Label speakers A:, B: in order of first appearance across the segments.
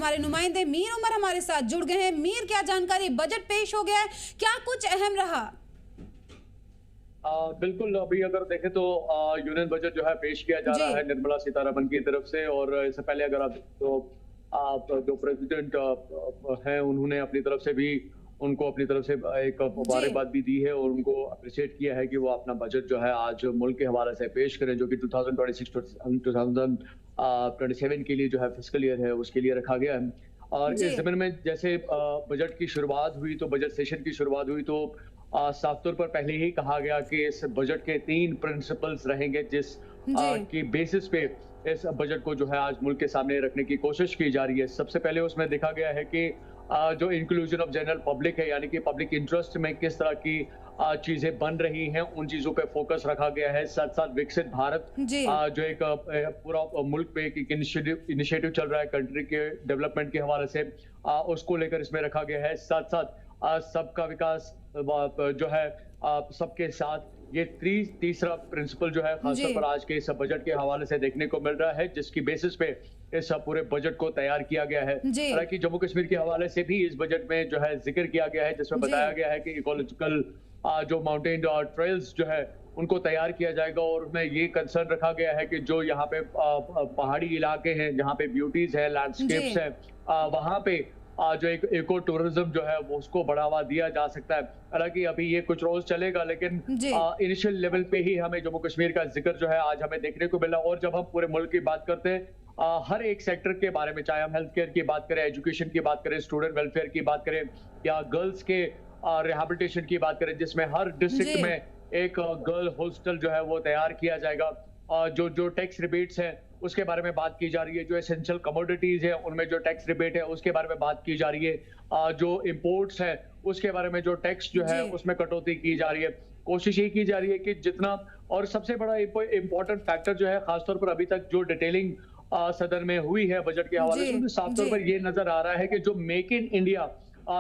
A: हमारे नुमाइंदे मीर उमर हमारे साथ जुड़ गए हैं। मीर, क्या जानकारी, बजट पेश हो गया है, क्या कुछ अहम रहा?
B: बिल्कुल, अभी अगर देखें तो यूनियन बजट जो है पेश किया जा
A: जी।
B: रहा है निर्मला सीतारमण की तरफ से। और इससे पहले अगर आप तो आप जो प्रेसिडेंट हैं उन्होंने अपनी तरफ से भी उनको अपनी तरफ से एक
A: जी।
B: मुबारकबाद भी दी है और उनको अप्रिशिएट किया है कि वो अपना बजट जो है आज मुल्क के हवाले से पेश करें, जो कि 2026 टू 2027 के लिए जो है फिस्कल ईयर है उसके लिए रखा गया है। और
A: जी।
B: इस ज़मीन में जैसे बजट की शुरुआत हुई तो बजट सेशन की शुरुआत हुई तो साफ तौर पर पहले ही कहा गया कि इस बजट के 3 प्रिंसिपल्स रहेंगे जिस
A: जी।
B: की बेसिस पे इस बजट को जो है आज मुल्क के सामने रखने की कोशिश की जा रही है। सबसे पहले उसमें देखा गया है कि जो इंक्लूजन ऑफ जनरल पब्लिक है, यानी कि पब्लिक इंटरेस्ट में किस तरह की चीजें बन रही हैं, उन चीजों पे फोकस रखा गया है। साथ साथ विकसित भारत
A: जी।
B: जो एक पूरा मुल्क पे एक इनिशिएटिव चल रहा है कंट्री के डेवलपमेंट के हवाले से, उसको लेकर इसमें रखा गया है। साथ साथ सबका विकास जो है सबके साथ, ये तीसरा प्रिंसिपल जो है खासतौर
A: जी।
B: पर आज के इस बजट के हवाले से देखने को मिल रहा है, जिसकी बेसिस पे इस पूरे बजट को तैयार किया गया है।
A: जी।
B: हालांकि जम्मू कश्मीर के हवाले से भी इस बजट में जो है जिक्र किया गया है, जिसमें
A: जी।
B: बताया गया है कि इकोलॉजिकल जो माउंटेन ट्रेल्स जो है उनको तैयार किया जाएगा। और उसमें ये कंसर्न रखा गया है कि जो यहाँ पे पहाड़ी इलाके हैं जहाँ पे ब्यूटीज है, लैंडस्केप्स
A: जी।
B: है, वहाँ पे जो एक इको टूरिज्म जो है वो उसको बढ़ावा दिया जा सकता है। हालांकि अभी ये कुछ रोज चलेगा, लेकिन
A: जी।
B: इनिशियल लेवल पे ही हमें जम्मू कश्मीर का जिक्र जो है आज हमें देखने को मिला। और जब हम पूरे मुल्क की बात करते हैं, हर एक सेक्टर के बारे में, चाहे हम हेल्थ केयर की बात करें, एजुकेशन की बात करें, स्टूडेंट वेलफेयर की बात करें, या गर्ल्स के रिहेबिलिटेशन की बात करें, जिसमें हर डिस्ट्रिक्ट
A: जी।
B: में एक गर्ल हॉस्टल जो है वो तैयार किया जाएगा। जो जो टैक्स रिबेट्स हैं उसके बारे में बात की जा रही है। जो एसेंशियल कमोडिटीज है उनमें जो टैक्स रिबेट है उसके बारे में बात की जा रही है। जो इंपोर्ट्स है उसके बारे में जो टैक्स जो है
A: जी।
B: उसमें कटौती की जा रही है। कोशिश ये की जा रही है कि जितना, और सबसे बड़ा इम्पोर्टेंट फैक्टर जो है खासतौर पर अभी तक जो डिटेलिंग सदन में हुई है बजट के हवाले से,
A: जी।
B: तो साफ तौर
A: जी।
B: पर ये नजर आ रहा है कि जो मेक इन इंडिया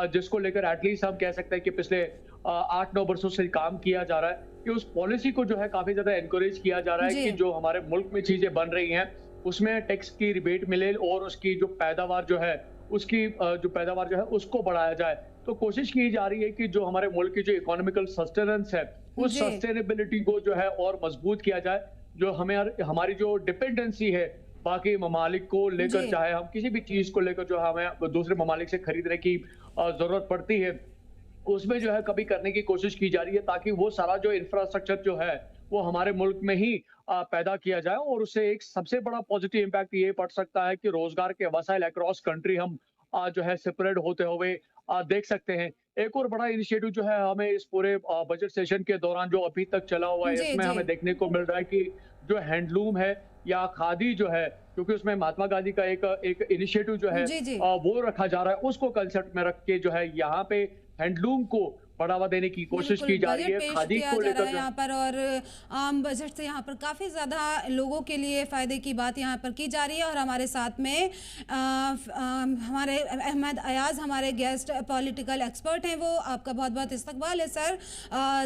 B: जिसको लेकर एटलीस्ट हम कह सकते हैं कि पिछले 8-9 वर्षों से काम किया जा रहा है, कि उस पॉलिसी को जो है काफी ज्यादा एनकरेज किया जा रहा है
A: जी।
B: कि जो हमारे मुल्क में चीजें बन रही हैं उसमें टैक्स की रिबेट मिले और उसकी जो पैदावार जो है उसकी जो पैदावार जो है उसको बढ़ाया जाए। तो कोशिश की जा रही है कि जो हमारे मुल्क की जो इकोनॉमिकल सस्टेनेंस है उस
A: जी।
B: सस्टेनेबिलिटी को जो है और मजबूत किया जाए। जो हमें हमारी जो डिपेंडेंसी है बाकी ममालिक को लेकर,
A: जी।
B: चाहे हम किसी भी चीज को लेकर जो हमें दूसरे ममालिक से खरीदने की जरूरत पड़ती है, उसमें जो है कभी करने की कोशिश की जा रही है, ताकि वो सारा जो इंफ्रास्ट्रक्चर जो है वो हमारे मुल्क में ही पैदा किया जाए। और उससे एक सबसे बड़ा पॉजिटिव इम्पैक्ट ये पड़ सकता है कि रोजगार के वसाइल अक्रॉस कंट्री हम जो है सेपरेट होते हुए देख सकते हैं। एक और बड़ा इनिशिएटिव जो है हमें इस पूरे बजट सेशन के दौरान जो अभी तक चला हुआ है,
A: जी।
B: इसमें
A: जी।
B: हमें देखने को मिल रहा है कि जो हैंडलूम है या खादी जो है, क्योंकि उसमें महात्मा गांधी का एक इनिशिएटिव जो है
A: जी। जी।
B: वो रखा जा रहा है, उसको कंसेप्ट में रख के जो है यहाँ पे हैंडलूम को बढ़ावा देने की कोशिश
A: बिल्कुल,
B: की जा रही
A: बजट
B: है।
A: पेश
B: खादी
A: किया
B: को
A: जा रहा
B: लेकर
A: है
B: जो
A: यहाँ पर, और आम बजट से यहाँ पर काफ़ी ज़्यादा लोगों के लिए फ़ायदे की बात यहाँ पर की जा रही है। और हमारे साथ में हमारे अहमद अयाज हमारे गेस्ट पॉलिटिकल एक्सपर्ट हैं, वो आपका बहुत बहुत इस्तकबाल है सर।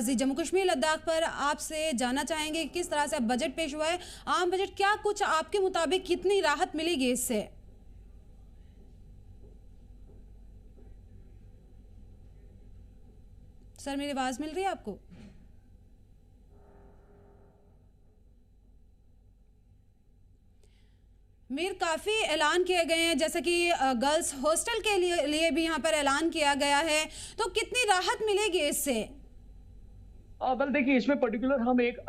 A: जी, जम्मू कश्मीर लद्दाख पर आपसे जानना चाहेंगे किस तरह से बजट पेश हुआ है, आम बजट, क्या कुछ आपके मुताबिक कितनी राहत मिलेगी इससे? सर, मेरी आवाज़ मिल रही है आपको? मीर, काफ़ी ऐलान किए गए हैं, जैसे कि गर्ल्स हॉस्टल के लिए भी यहाँ पर ऐलान किया गया है, तो कितनी राहत मिलेगी इससे?
B: वेल देखिए, इसमें पर्टिकुलर हम एक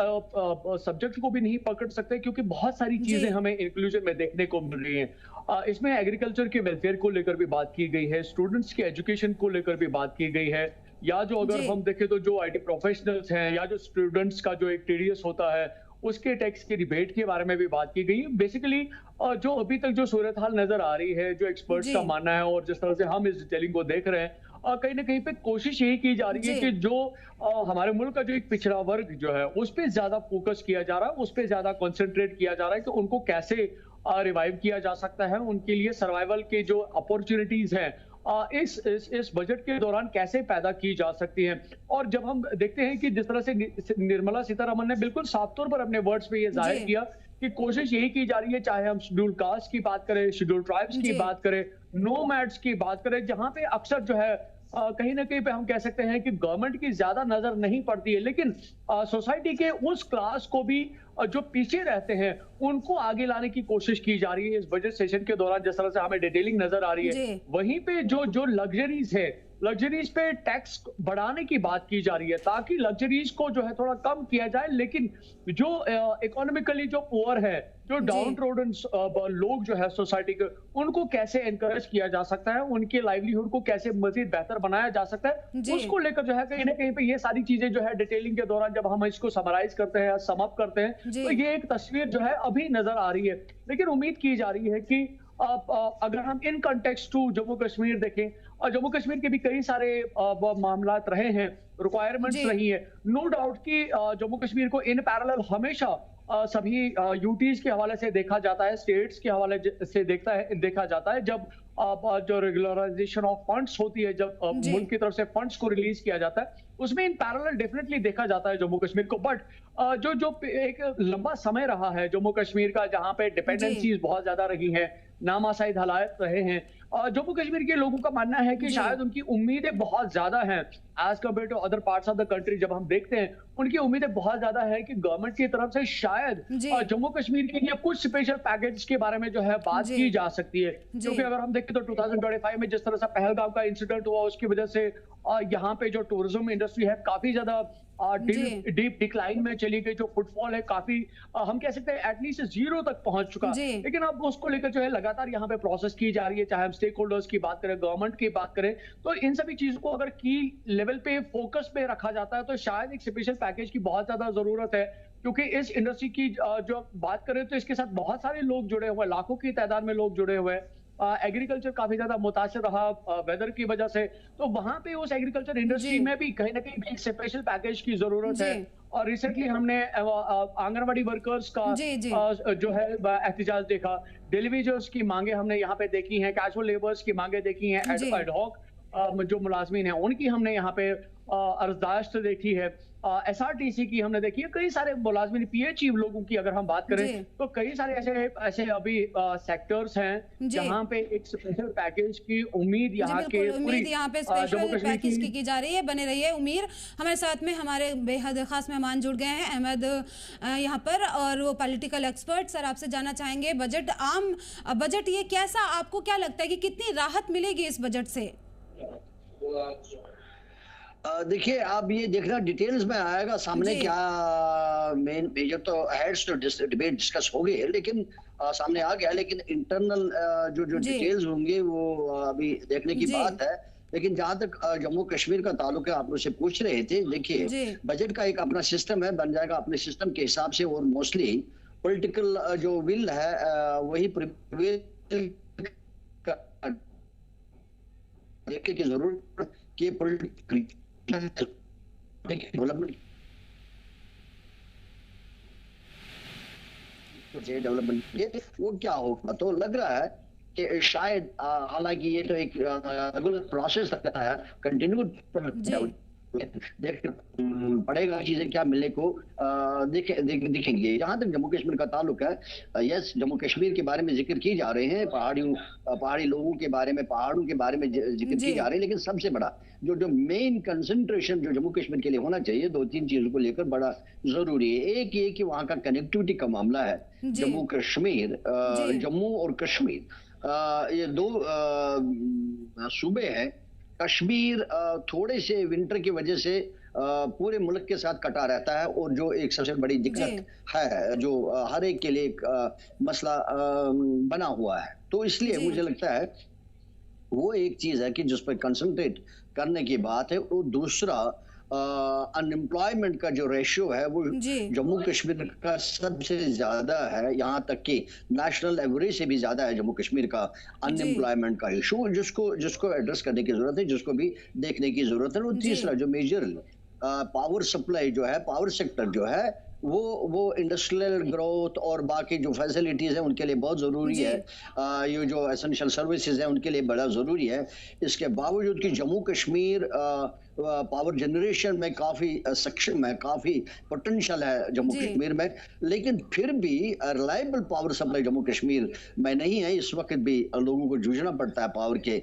B: सब्जेक्ट को भी नहीं पकड़ सकते, क्योंकि बहुत सारी चीजें
A: जी।
B: हमें इंक्लूजन में देखने को मिल रही हैं। इसमें एग्रीकल्चर के वेलफेयर को लेकर भी बात की गई है, स्टूडेंट्स के एजुकेशन को लेकर भी बात की गई है, या जो अगर
A: जी।
B: हम देखें तो जो आईटी प्रोफेशनल्स हैं या जो स्टूडेंट्स का जो एक टीडीएस होता है उसके टैक्स के रिबेट के बारे में भी बात की गई है। बेसिकली जो अभी तक जो सूरत हाल नजर आ रही है, जो एक्सपर्ट्स
A: जी।
B: का मानना है और जिस तरह से हम इस डिटेलिंग को देख रहे हैं, कहीं ना कहीं पे कोशिश यही की जा रही है
A: जी।
B: कि जो हमारे मुल्क का जो एक पिछड़ा वर्ग जो है उस पर ज्यादा फोकस किया जा रहा है, उस पर ज्यादा कंसंट्रेट किया जा रहा है कि उनको कैसे रिवाइव किया जा सकता है, उनके लिए सर्वाइवल के जो अपॉर्चुनिटीज हैं इस बजट के दौरान कैसे पैदा की जा सकती हैं। और जब हम देखते हैं कि जिस तरह से निर्मला सीतारमण ने बिल्कुल साफ तौर पर अपने वर्ड्स पे ये जाहिर
A: जी।
B: किया कि कोशिश यही की जा रही है, चाहे हम शेड्यूल कास्ट की बात करें, शेड्यूल ट्राइब्स की
A: जी
B: बात करें, नोमैड्स की बात करें, जहां पे अक्सर जो है कहीं ना कहीं पे हम कह सकते हैं कि गवर्नमेंट की ज्यादा नजर नहीं पड़ती है, लेकिन सोसाइटी के उस क्लास को भी जो पीछे रहते हैं उनको आगे लाने की कोशिश की जा रही है इस बजट सेशन के दौरान, जिस तरह से हमें डिटेलिंग नजर आ रही है।
A: जी
B: वहीं पे जो जो लग्जरीज है, लग्जरीज पे टैक्स बढ़ाने की बात की जा रही है ताकि लग्जरीज को जो है थोड़ा कम किया जाए, लेकिन जो इकोनॉमिकली जो पुअर है, जो
A: जी
B: डाउन ट्रोडन लोग जो है सोसाइटी के, उनको कैसे एनकरेज किया जा सकता है, उनके लाइवलीहुड को कैसे मजीद बेहतर बनाया जा सकता है,
A: जी
B: उसको लेकर जो है कहीं ना कहीं पे ये सारी चीजें जो है डिटेलिंग के दौरान जब हम इसको समराइज करते हैं, सम अप करते हैं,
A: जी
B: तो ये एक तस्वीर जो है अभी नजर आ रही है। लेकिन उम्मीद की जा रही है कि अगर हम in context to Jammu Kashmir देखें, और जम्मू कश्मीर के भी कई सारे मामलात रहे हैं, रिक्वायरमेंट्स
A: जी
B: रही है, नो डाउट कि जम्मू कश्मीर को इन पैरेलल हमेशा सभी यूटीज के हवाले से देखा जाता है, स्टेट्स के हवाले से देखा जाता है, जब जो रेगुलराइजेशन ऑफ फंड्स होती है, जब
A: जी
B: मुल्क की तरफ से फंड्स को रिलीज किया जाता है, उसमें इन पैरेलल डेफिनेटली देखा जाता है जम्मू कश्मीर को। बट जो जो एक लंबा समय रहा है जम्मू कश्मीर का, जहां पे
A: जी
B: डिपेंडेंसीज बहुत ज्यादा रही हैं, नामासाइद हालात रहे हैं, और जम्मू कश्मीर के लोगों का मानना है कि
A: जी
B: शायद उनकी उम्मीदें बहुत ज्यादा हैं as compared to other parts of the country. जब हम देखते हैं उनकी उम्मीदें बहुत ज्यादा है कि गवर्नमेंट की तरफ से शायद
A: जी
B: जम्मू कश्मीर के लिए कुछ स्पेशल पैकेज के बारे में जो है बात
A: जी
B: की जा सकती है,
A: जी
B: क्योंकि अगर हम देखें तो 2025 में जिस तरह से पहलगाम का इंसिडेंट हुआ, उसकी वजह से यहाँ पे जो टूरिज्म इंडस्ट्री है काफी ज्यादा
A: जी
B: डीप डिक्लाइन में चली गई, जो फुटफॉल है काफी हम कह सकते हैं एटलीस्ट जीरो तक पहुंच चुका।
A: जी
B: लेकिन अब उसको लेकर जो है लगातार यहाँ पे प्रोसेस की जा रही है, चाहे हम स्टेक होल्डर्स की बात करें, गवर्नमेंट की बात करें, तो इन सभी चीजों को अगर की लेवल पे फोकस पे रखा जाता है तो शायद एक स्पेशल पैकेज की बहुत ज्यादा जरूरत है, क्योंकि इस इंडस्ट्री की जो बात करें तो इसके साथ बहुत सारे लोग जुड़े हुए हैं, लाखों की तादाद में लोग जुड़े हुए हैं। एग्रीकल्चर काफी ज्यादा मुतासर रहा वेदर की वजह से, तो वहां पे उस एग्रीकल्चर इंडस्ट्री
A: जी
B: में भी कहीं ना कहीं एक स्पेशल पैकेज की जरूरत है।
A: जी
B: और रिसेंटली हमने आंगनवाड़ी वर्कर्स का
A: जी जी
B: जो है एहतजाज देखा, डिलीवरीज की मांगे हमने यहाँ पे देखी हैं, कैजुअल लेबर्स की मांगे देखी हैं,
A: जी
B: एडहॉक जो मुलाजमीन हैं उनकी हमने यहाँ पे अर्जदाश्त देखी है, एसआरटीसी की हमने देखी है, कई सारे मुलाजमीन पीएचई लोगों की अगर हम बात करें
A: जी
B: तो कई सारे ऐसे ऐसे अभी सेक्टर्स हैं
A: जी
B: जहां पे एक स्पेशल पैकेज की उम्मीद
A: जी
B: यहाँ के
A: बिल्कुल
B: पूरी
A: उम्मीद यहाँ पे
B: जम्मू
A: स्पेशल
B: कश्मीर
A: पैकेज
B: की।
A: की जा रही है, बने रहिए उम्मीद। हमारे साथ में हमारे बेहद खास मेहमान जुड़ गए हैं, अहमद यहाँ पर, और वो पॉलिटिकल एक्सपर्ट। सर आपसे जानना चाहेंगे, बजट बजट ये कैसा, आपको क्या लगता है कि कितनी राहत मिलेगी इस बजट से?
C: देखिए, आप ये देखना डिटेल्स में आएगा सामने
A: जी
C: क्या मेन मेजर तो हेड्स तो डिबेट डिस्कस हो गई है, लेकिन सामने आ गया, लेकिन इंटरनल जो जो
A: जी
C: डिटेल्स होंगे वो अभी देखने की
A: जी
C: बात है। लेकिन जहां तक जम्मू कश्मीर का ताल्लुक है, आप मुझसे पूछ रहे थे, देखिए
A: जी
C: बजट का एक अपना सिस्टम है, बन जाएगा अपने सिस्टम के हिसाब से, और मोस्टली पॉलिटिकल जो विल है वही प्रिवेल देखने की जरूरत कि डेवलपमेंट डेवलपमेंट वो क्या होगा, तो लग रहा है कि शायद हालांकि ये तो एक रेगुलर प्रोसेस रहता है, कंटिन्यू देख पड़ेगा चीजें क्या मिलने को दिखेंगे। जहां तक जम्मू कश्मीर का ताल्लुक है, यस, जम्मू कश्मीर के बारे में जिक्र की जा रहे हैं, पहाड़ी लोगों के बारे में, पहाड़ों के बारे में जिक्र की जा रही है, लेकिन सबसे बड़ा जो मेन कंसंट्रेशन जो जम्मू कश्मीर के लिए होना चाहिए, दो तीन चीजों को लेकर बड़ा जरूरी है। एक ये कि वहाँ का कनेक्टिविटी का मामला है, जम्मू कश्मीर, जम्मू और कश्मीर ये दो सूबे हैं। कश्मीर थोड़े से विंटर की वजह से पूरे मुल्क के साथ कटा रहता है, और जो एक सबसे बड़ी दिक्कत है जो हर एक के लिए एक मसला बना हुआ है, तो इसलिए मुझे लगता है वो एक चीज है कि जिस पर कंसंट्रेट करने की बात है। और दूसरा अनएम्प्लॉयमेंट का जो रेशियो है वो जम्मू कश्मीर का सबसे ज्यादा है, यहाँ तक कि नेशनल एवरेज से भी ज्यादा है जम्मू कश्मीर का अनएम्प्लॉयमेंट का इशू, जिसको एड्रेस करने की जरूरत है, जिसको भी देखने की जरूरत है। और तीसरा जो मेजर पावर सप्लाई जो है, पावर सेक्टर जो है, वो इंडस्ट्रियल ग्रोथ और बाकी जो फैसिलिटीज़ हैं उनके लिए बहुत ज़रूरी है। ये जो एसेंशियल सर्विसेज हैं उनके लिए बड़ा ज़रूरी है। इसके बावजूद कि जम्मू कश्मीर पावर जनरेशन में काफ़ी सक्षम है, काफ़ी पोटेंशियल है जम्मू कश्मीर में, लेकिन फिर भी reliable power supply Jammu Kashmir में नहीं है। इस वक्त भी लोगों को जूझना पड़ता है पावर के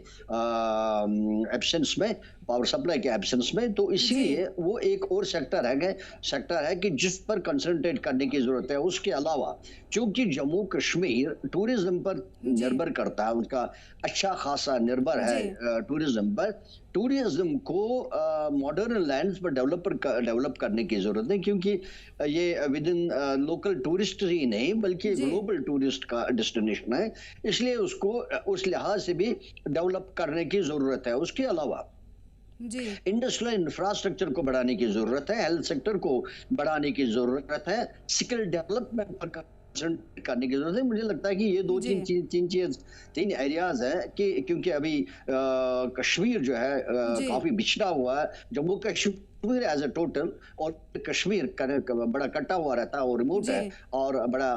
C: एब्सेंस में, पावर सप्लाई के एब्सेंस में। तो इसीलिए वो एक और सेक्टर है कि जिस पर कंसंट्रेट करने की जरूरत है। उसके अलावा क्योंकि जम्मू कश्मीर टूरिज्म पर निर्भर करता है, उनका अच्छा खासा निर्भर है टूरिज्म पर। टूरिज्म को मॉडर्न लैंड्स पर डेवलप करने की जरूरत है, क्योंकि ये विद इन लोकल टूरिस्ट ही नहीं बल्कि ग्लोबल टूरिस्ट का डेस्टिनेशन है। इसलिए उसको उस लिहाज से भी डेवलप करने की जरूरत है। उसके अलावा इंडस्ट्रियल इंफ्रास्ट्रक्चर को बढ़ाने की जरूरत है, हेल्थ सेक्टर को बढ़ाने की जरूरत है, स्किल डेवलपमेंट पर करने की जरूरत है। मुझे लगता है कि ये तीन एरियाज हैं कि क्योंकि अभी कश्मीर जो है काफी बिछड़ा हुआ है। Jammu Kashmir as a total और कश्मीर बड़ा कटा हुआ रहता है और रिमोट है और बड़ा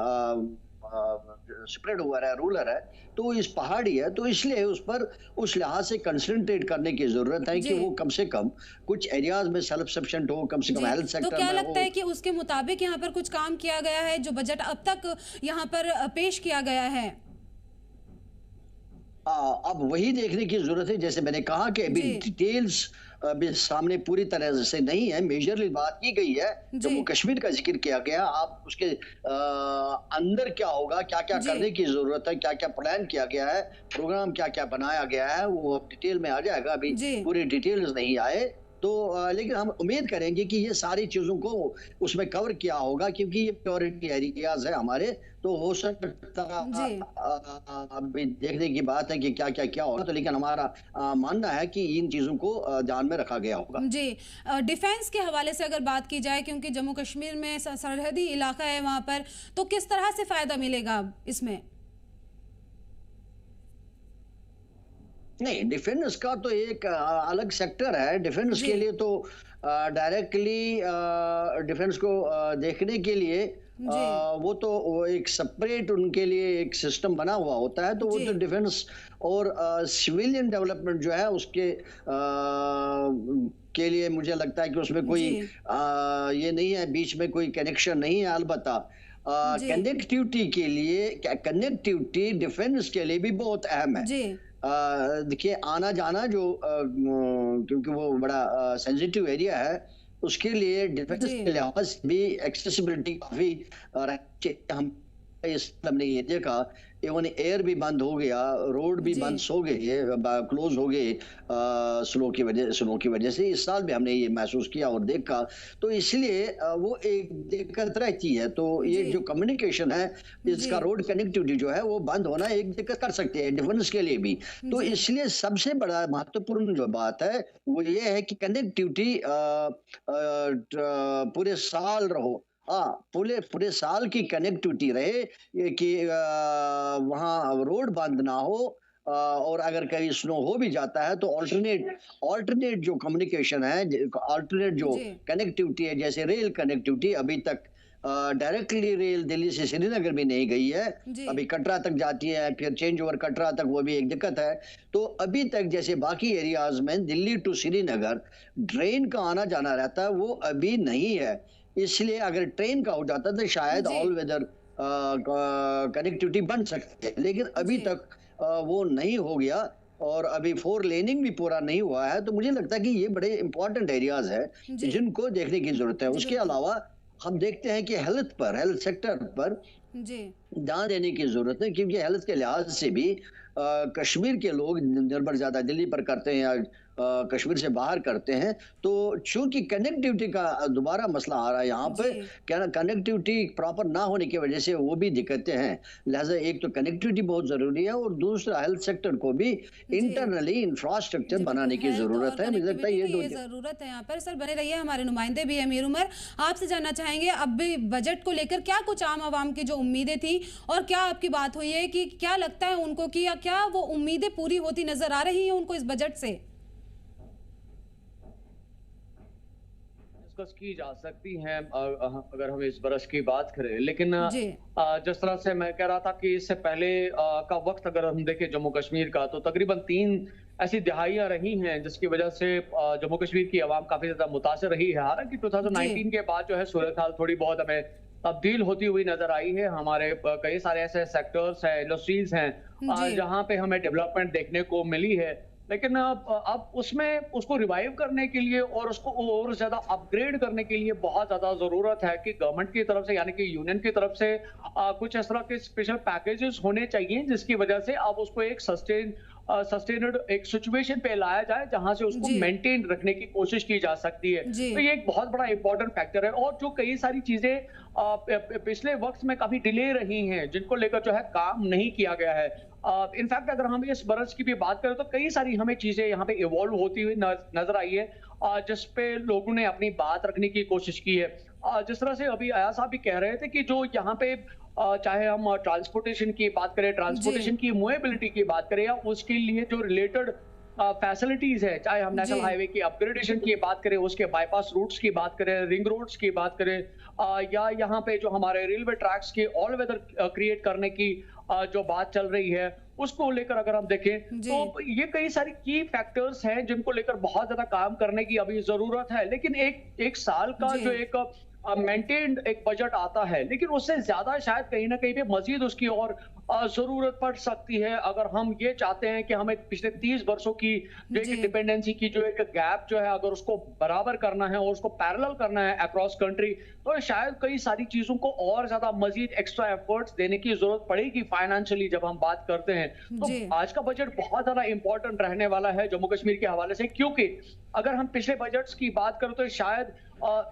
C: स्प्रेड हुआ है, रूरल है, तो इस पहाड़ी है, तो इसलिए उस पर उस लिहाज से कंसंट्रेट करने की जरूरत है कि वो कम से कम कुछ एरियाज में सेल्फ सफिशिएंट हो, कम से कम हेल्थ सेक्टर में।
A: तो क्या लगता है कि उसके मुताबिक यहाँ पर कुछ काम किया गया है जो बजट अब तक यहाँ पर पेश किया गया है?
C: अब वही देखने की जरूरत है। जैसे मैंने कहा कि अभी डिटेल्स अभी सामने पूरी तरह से नहीं है। मेजरली बात की गई है, जम्मू कश्मीर का जिक्र किया गया। आप उसके अंदर क्या होगा, क्या क्या करने की जरूरत है, क्या क्या प्लान किया गया है, प्रोग्राम क्या क्या बनाया गया है, वो डिटेल में आ जाएगा। अभी पूरी डिटेल्स नहीं आए तो लेकिन हम उम्मीद करेंगे कि ये सारी चीजों को उसमें कवर किया होगा, क्योंकि ये प्रायोरिटी एरियाज है हमारे। तो हो सकता अभी देखने की बात है कि क्या क्या होगा, तो लेकिन हमारा मानना है कि इन चीजों को ध्यान में रखा गया होगा।
A: जी, डिफेंस के हवाले से अगर बात की जाए, क्योंकि जम्मू कश्मीर में सरहदी इलाका है वहां पर, तो किस तरह से फायदा मिलेगा इसमें?
C: नहीं, डिफेंस का तो एक अलग सेक्टर है। डिफेंस के लिए तो डायरेक्टली डिफेंस को देखने के लिए वो तो एक सेपरेट उनके लिए एक सिस्टम बना हुआ होता है। तो वो तो डिफेंस और सिविलियन डेवलपमेंट जो है उसके के लिए मुझे लगता है कि उसमें कोई ये नहीं है, बीच में कोई कनेक्शन नहीं है। अलबत्ता कनेक्टिविटी के लिए, कनेक्टिविटी डिफेंस के लिए भी बहुत अहम है। देखिए, आना जाना जो क्योंकि वो बड़ा सेंसिटिव एरिया है, उसके लिए डिफेंस के लिहाज भी एक्सेसिबिलिटी काफी हम हमने ये देखा। इवन एयर भी बंद हो गया, रोड भी बंद हो गए, क्लोज हो गए स्नो की वजह से। इस साल भी हमने ये महसूस किया और देखा। तो इसलिए वो एक दिक्कत रहती है। तो ये जो कम्युनिकेशन है, इसका रोड कनेक्टिविटी जो है वो बंद होना एक दिक्कत कर सकते हैं डिफेंस के लिए भी। तो इसलिए सबसे बड़ा महत्वपूर्ण जो बात है वो ये है कि कनेक्टिविटी पूरे साल रहो। पूरे साल की कनेक्टिविटी रहे कि वहाँ रोड बंद ना हो, और अगर कहीं स्नो हो भी जाता है तो ऑल्टरनेट जो कम्युनिकेशन है, ऑल्टरनेट जो कनेक्टिविटी है, जैसे रेल कनेक्टिविटी अभी तक डायरेक्टली रेल दिल्ली से श्रीनगर भी नहीं गई है, अभी कटरा तक जाती है, फिर चेंज ओवर कटरा तक, वो भी एक दिक्कत है। तो अभी तक जैसे बाकी एरियाज में दिल्ली टू श्रीनगर ट्रेन का आना जाना रहता है, वो अभी नहीं है। इसलिए अगर ट्रेन का हो जाता तो शायद ऑल वेदर कनेक्टिविटी बन सकती है, लेकिन अभी तक वो नहीं हो गया और अभी 4 लेनिंग भी पूरा नहीं हुआ है। तो मुझे लगता है कि ये बड़े इंपॉर्टेंट एरियाज है जिनको देखने की जरूरत है। उसके अलावा हम देखते हैं कि हेल्थ सेक्टर पर ध्यान देने की जरूरत है, क्योंकि हेल्थ के लिहाज से भी कश्मीर के लोग निर्भर ज्यादा दिल्ली पर करते हैं या कश्मीर से बाहर करते हैं। तो चूंकि कनेक्टिविटी का दोबारा मसला आ रहा है यहाँ पे, क्या कनेक्टिविटी प्रॉपर ना होने की वजह से वो भी दिक्कतें हैं। लिहाजा एक तो कनेक्टिविटी बहुत जरूरी है और दूसरा हेल्थ सेक्टर को भी इंटरनली इंफ्रास्ट्रक्चर बनाने की जरूरत है। मुझे लगता है ये दो
A: जरूरत है यहाँ पर। सर बने रहिए, हमारे नुमाइंदे भी अमीर उमर आपसे जानना चाहेंगे, अब भी बजट को लेकर क्या कुछ आम आवाम की जो उम्मीदें थी और क्या आपकी बात हुई है कि क्या लगता है उनको कि क्या वो उम्मीदें पूरी होती नजर आ रही है उनको इस बजट से?
B: डिस्कस की जा सकती हैं अगर हम इस बरस की बात करें, लेकिन
A: जी
B: जिस तरह से मैं कह रहा था कि इससे पहले का वक्त अगर हम देखें जम्मू कश्मीर का, तो तकरीबन 3 ऐसी दिहाइयां रही हैं जिसकी वजह से जम्मू कश्मीर की आवाम काफी ज्यादा मुतासर रही है। हालांकि
A: जी
B: 2019 के बाद जो है सूरत हाल थोड़ी बहुत हमें तब्दील होती हुई नजर आई है। हमारे कई सारे ऐसे सेक्टर्स हैं, इंडस्ट्रीज हैं
A: जी
B: जहां पे हमें डेवलपमेंट देखने को मिली है। लेकिन अब उसमें उसको रिवाइव करने के लिए और उसको और ज्यादा अपग्रेड करने के लिए बहुत ज्यादा जरूरत है कि गवर्नमेंट की तरफ से, यानी कि यूनियन की तरफ से कुछ इस तरह के स्पेशल पैकेजेस होने चाहिए जिसकी वजह से अब उसको एक सस्टेनेड एक सिचुएशन पे लाया जाए जहां से उसको
A: जी
B: मेंटेन रखने की कोशिश की जा सकती है।
A: जी
B: तो ये एक बहुत बड़ा इंपॉर्टेंट फैक्टर है। और जो कई सारी चीजें पिछले वक्त में काफी डिले रही हैं, जिनको लेकर जो है काम नहीं किया गया है। इनफैक्ट अगर हम इस बरस की भी बात करें तो कई सारी हमें चीजें यहाँ पे इवॉल्व होती हुई नजर आई है, जिस पे लोगों ने अपनी बात रखने की कोशिश की है। जिस तरह से अभी आया साहब भी कह रहे थे कि जो यहाँ पे चाहे हम ट्रांसपोर्टेशन की बात करें,
A: जी
B: ट्रांसपोर्टेशन की मूवेबिलिटी की बात करें, या उसके लिए जो रिलेटेड फैसिलिटीज है, चाहे हम नेशनल
A: जी
B: हाईवे की अपग्रेडेशन की बात करें, उसके बाईपास रूट्स की बात करें, रिंग रोड्स की बात करें, या यहाँ पे जो हमारे रेलवे ट्रैक्स की ऑल वेदर क्रिएट करने की जो बात चल रही है, उसको लेकर अगर हम देखें
A: जी
B: तो ये कई सारी की फैक्टर्स हैं जिनको लेकर बहुत ज्यादा काम करने की अभी जरूरत है। लेकिन एक साल का
A: जी
B: जो एक मेंटेन्ड एक बजट आता है, लेकिन उससे ज्यादा शायद कहीं ना कहीं पे मजीद उसकी और जरूरत पड़ सकती है अगर हम ये चाहते हैं कि हमें पिछले 30 वर्षों की जो
A: जी
B: एक डिपेंडेंसी की जो एक गैप जो है अगर उसको बराबर करना है और उसको पैरेलल करना है अक्रॉस कंट्री, तो शायद कई सारी चीजों को और ज्यादा मजीद एक्स्ट्रा एफर्ट्स देने की जरूरत पड़ेगी फाइनेंशियली जब हम बात करते हैं। तो
A: जी
B: आज का बजट बहुत ज्यादा इंपॉर्टेंट रहने वाला है जम्मू कश्मीर के हवाले से, क्योंकि अगर हम पिछले बजट्स की बात करें तो शायद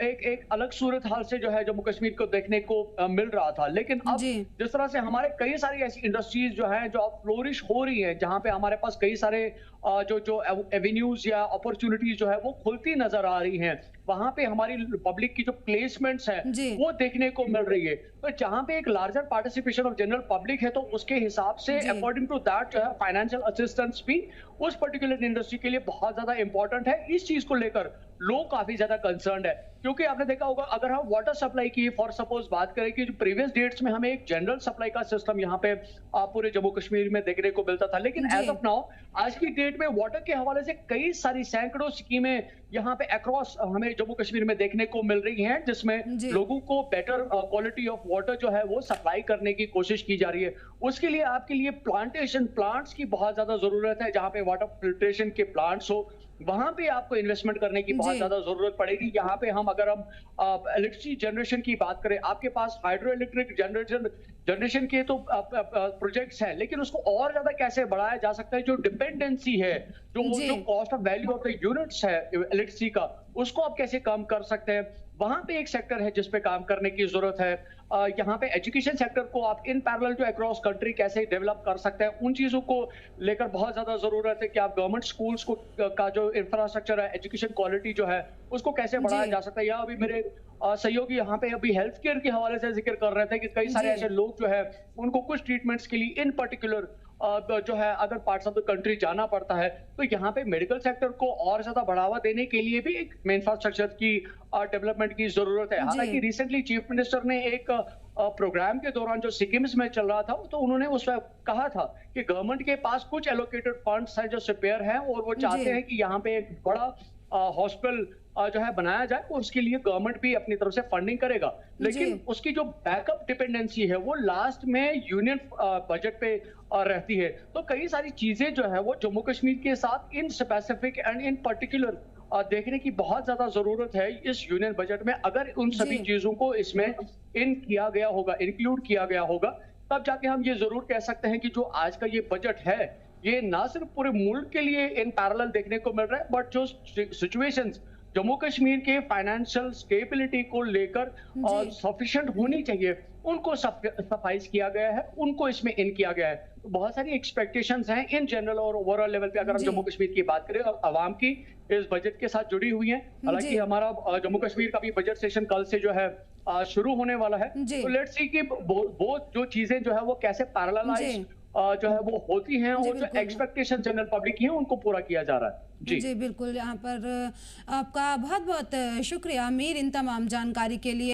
B: एक अलग सूरत हाल से जो है जम्मू कश्मीर को देखने को मिल रहा था। लेकिन अब
A: जी
B: जिस तरह से हमारे कई सारी ऐसी इंडस्ट्रीज जो हैं जो अब फ्लोरिश हो रही हैं, जहां पे हमारे पास कई सारे जो एवेन्यूज या अपॉर्चुनिटीज जो है वो खुलती नजर आ रही हैं, वहां पे हमारी पब्लिक की जो प्लेसमेंट्स हैं
A: जी
B: वो देखने को मिल रही है। तो जहां पे एक larger participation of general public है, तो उसके हिसाब से
A: जी
B: अकॉर्डिंग टू दैट जो है फाइनेंशियल असिस्टेंस भी उस पर्टिकुलर इंडस्ट्री के लिए बहुत ज्यादा इंपॉर्टेंट है। इस चीज को लेकर लोग काफी ज्यादा कंसर्न है, क्योंकि आपने देखा होगा अगर हम वाटर सप्लाई की फॉर सपोज बात करें कि जो प्रीवियस डेट्स में हमें एक जनरल सप्लाई का सिस्टम यहाँ पे पूरे जम्मू कश्मीर में देखने को मिलता था, लेकिन
A: जी
B: एज ऑफ नाउ आज की डेट में वाटर के हवाले से कई सारी सैकड़ों स्कीमें यहाँ पे अक्रॉस हमें जम्मू कश्मीर में देखने को मिल रही हैं, जिसमें
A: जी
B: लोगों को बेटर क्वालिटी ऑफ वाटर जो है वो सप्लाई करने की कोशिश की जा रही है। उसके लिए आपके लिए प्लांट्स की बहुत ज्यादा जरूरत है, जहाँ पे वाटर फिल्ट्रेशन के प्लांट्स हो वहां पे आपको इन्वेस्टमेंट करने की बहुत
A: जी
B: ज्यादा जरूरत पड़ेगी। यहाँ पे हम अगर हम इलेक्ट्रिसिटी जनरेशन की बात करें, आपके पास हाइड्रो इलेक्ट्रिक जनरेशन के तो प्रोजेक्ट्स हैं, लेकिन उसको और ज्यादा कैसे बढ़ाया जा सकता है, जो डिपेंडेंसी है,
A: जी
B: जो cost of value of the units है इलेक्ट्रिसिटी का, उसको आप कैसे कम कर सकते हैं, वहां पे एक सेक्टर है जिस पे काम करने की जरूरत है। यहाँ पे एजुकेशन सेक्टर को आप in parallel to across country कैसे डेवलप कर सकते हैं, उन चीजों को लेकर बहुत ज्यादा जरूरत है कि आप गवर्नमेंट स्कूल्स को का जो इंफ्रास्ट्रक्चर है, एजुकेशन क्वालिटी जो है उसको कैसे बढ़ाया
A: जी
B: जा सकता है। या अभी मेरे सहयोगी यहाँ पे अभी हेल्थ केयर के हवाले से जिक्र कर रहे थे कि कई सारे
A: जी
B: ऐसे लोग जो है उनको कुछ ट्रीटमेंट्स के लिए इन पर्टिकुलर जो है अगर पार्ट्स ऑफ द कंट्री जाना पड़ता है, तो यहाँ पे मेडिकल सेक्टर को और ज्यादा बढ़ावा देने के लिए भी एक इंफ्रास्ट्रक्चर की डेवलपमेंट की जरूरत है। हालांकि
A: जी
B: रिसेंटली चीफ मिनिस्टर ने एक प्रोग्राम के दौरान जो सिक्किम्स में चल रहा था, तो उन्होंने उस वक्त कहा था कि गवर्नमेंट के पास कुछ एलोकेटेड फंड्स हैं जो स्पेयर हैं और वो चाहते
A: जी
B: हैं कि यहाँ पे एक बड़ा हॉस्पिटल जो है बनाया जाए, और उसके लिए गवर्नमेंट भी अपनी तरफ से फंडिंग करेगा।
A: जी
B: लेकिन उसकी जो बैकअप डिपेंडेंसी है वो लास्ट में यूनियन बजट पे रहती है। तो कई सारी चीजें जो है वो जम्मू कश्मीर के साथ in specific and in particular देखने की बहुत ज्यादा जरूरत है इस यूनियन बजट में। अगर उन सभी
A: जी
B: चीजों को इसमें किया गया होगा, इंक्लूड किया गया होगा, तब जाके हम ये जरूर कह सकते हैं कि जो आज का ये बजट है ये ना सिर्फ पूरे मुल्क के लिए इन पैरेलल देखने को मिल रहा है, बट जो सिचुएशंस जम्मू कश्मीर के फाइनेंशियल स्टेबिलिटी को लेकर
A: जी
B: सफिशिएंट होनी चाहिए, उनको सफाइज किया गया है, उनको इसमें इन किया गया है। तो बहुत सारी एक्सपेक्टेशंस हैं इन जनरल और ओवरऑल लेवल पे अगर हम
A: जी
B: जम्मू कश्मीर की बात करें और आवाम की इस बजट के साथ जुड़ी हुई है। हालांकि
A: जी
B: हमारा जम्मू कश्मीर का भी बजट सेशन कल से जो है शुरू होने वाला है,
A: जी
B: तो लेट्स सी कि वो जो चीजें जो है वो कैसे पैरेललाइज
A: जी
B: जो है वो होती हैं,
A: जी,
B: और जो
A: बिल्कुल।
B: एक्सपेक्टेशन जनरल पब्लिक की है उनको पूरा किया जा रहा है। जी
A: जी, बिल्कुल। यहाँ पर आपका बहुत-बहुत शुक्रिया मीर इन तमाम जानकारी के लिए।